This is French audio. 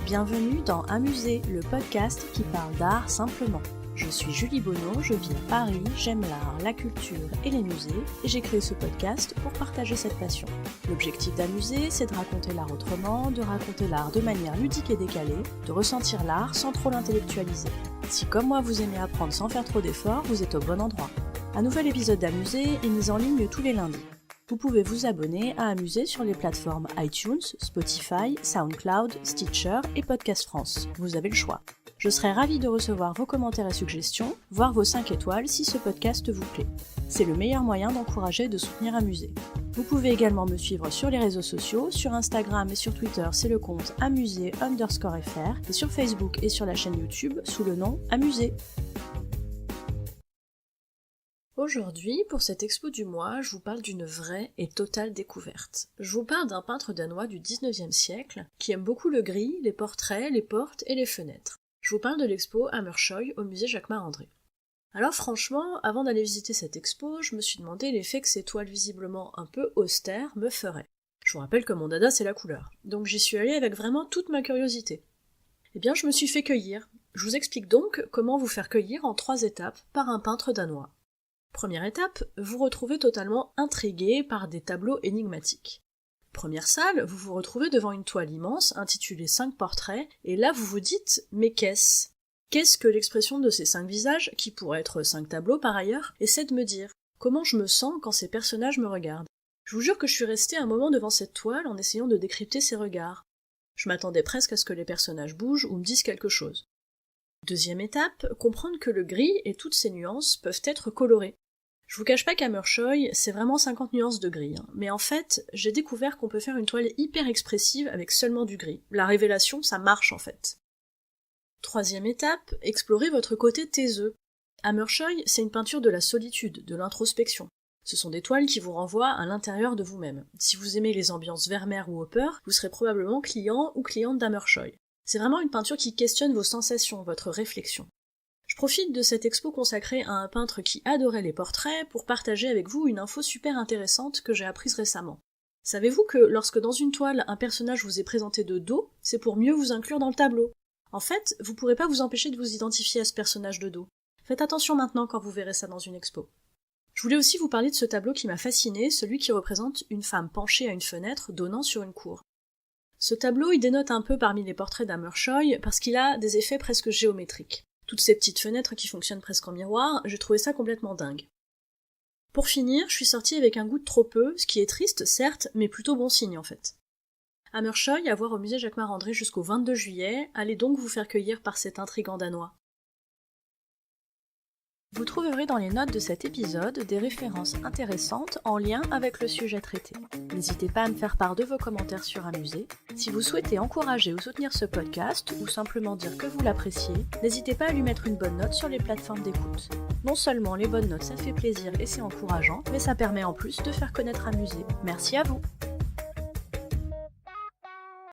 Bienvenue dans Amuser, le podcast qui parle d'art simplement. Je suis Julie Bonneau, je vis à Paris, j'aime l'art, la culture et les musées, et j'ai créé ce podcast pour partager cette passion. L'objectif d'Amuser, c'est de raconter l'art autrement, de raconter l'art de manière ludique et décalée, de ressentir l'art sans trop l'intellectualiser. Si comme moi vous aimez apprendre sans faire trop d'efforts, vous êtes au bon endroit. Un nouvel épisode d'Amuser est mis en ligne tous les lundis. Vous pouvez vous abonner à Amuser sur les plateformes iTunes, Spotify, SoundCloud, Stitcher et Podcast France. Vous avez le choix. Je serai ravie de recevoir vos commentaires et suggestions, voire vos 5 étoiles si ce podcast vous plaît. C'est le meilleur moyen d'encourager et de soutenir Amuser. Vous pouvez également me suivre sur les réseaux sociaux, sur Instagram et sur Twitter c'est le compte amuser_fr et sur Facebook et sur la chaîne YouTube sous le nom Amuser. Aujourd'hui, pour cette expo du mois, je vous parle d'une vraie et totale découverte. Je vous parle d'un peintre danois du 19e siècle qui aime beaucoup le gris, les portraits, les portes et les fenêtres. Je vous parle de l'expo Hammershøi au musée Jacquemart-André. Alors franchement, avant d'aller visiter cette expo, je me suis demandé l'effet que ces toiles visiblement un peu austères me feraient. Je vous rappelle que mon dada c'est la couleur, donc j'y suis allée avec vraiment toute ma curiosité. Eh bien je me suis fait cueillir. Je vous explique donc comment vous faire cueillir en 3 étapes par un peintre danois. Première étape, vous retrouvez totalement intrigué par des tableaux énigmatiques. Première salle, vous vous retrouvez devant une toile immense intitulée 5 portraits, et là vous vous dites « mais qu'est-ce » Qu'est-ce que l'expression de ces 5 visages, qui pourraient être 5 tableaux par ailleurs, essaie de me dire? Comment je me sens quand ces personnages me regardent? Je vous jure que je suis restée un moment devant cette toile en essayant de décrypter ces regards. Je m'attendais presque à ce que les personnages bougent ou me disent quelque chose. Deuxième étape, comprendre que le gris et toutes ses nuances peuvent être colorées. Je vous cache pas qu'Hammershøi, c'est vraiment 50 nuances de gris, mais en fait, j'ai découvert qu'on peut faire une toile hyper expressive avec seulement du gris. La révélation, ça marche en fait. Troisième étape, explorez votre côté taiseux. Hammershøi, c'est une peinture de la solitude, de l'introspection. Ce sont des toiles qui vous renvoient à l'intérieur de vous-même. Si vous aimez les ambiances Vermeer ou Hopper, vous serez probablement client ou cliente d'Hammershøi. C'est vraiment une peinture qui questionne vos sensations, votre réflexion. Je profite de cette expo consacrée à un peintre qui adorait les portraits pour partager avec vous une info super intéressante que j'ai apprise récemment. Savez-vous que lorsque dans une toile un personnage vous est présenté de dos, c'est pour mieux vous inclure dans le tableau? En fait, vous pourrez pas vous empêcher de vous identifier à ce personnage de dos. Faites attention maintenant quand vous verrez ça dans une expo. Je voulais aussi vous parler de ce tableau qui m'a fasciné, celui qui représente une femme penchée à une fenêtre donnant sur une cour. Ce tableau, il dénote un peu parmi les portraits d'Hammershøi parce qu'il a des effets presque géométriques. Toutes ces petites fenêtres qui fonctionnent presque en miroir, j'ai trouvé ça complètement dingue. Pour finir, je suis sortie avec un goût de trop peu, ce qui est triste, certes, mais plutôt bon signe en fait. Hammershøi, à voir au musée Jacquemart-André jusqu'au 22 juillet, allez donc vous faire cueillir par cet intrigant danois. Vous trouverez dans les notes de cet épisode des références intéressantes en lien avec le sujet traité. N'hésitez pas à me faire part de vos commentaires sur Amuser. Si vous souhaitez encourager ou soutenir ce podcast, ou simplement dire que vous l'appréciez, n'hésitez pas à lui mettre une bonne note sur les plateformes d'écoute. Non seulement les bonnes notes ça fait plaisir et c'est encourageant, mais ça permet en plus de faire connaître Amuser. Merci à vous!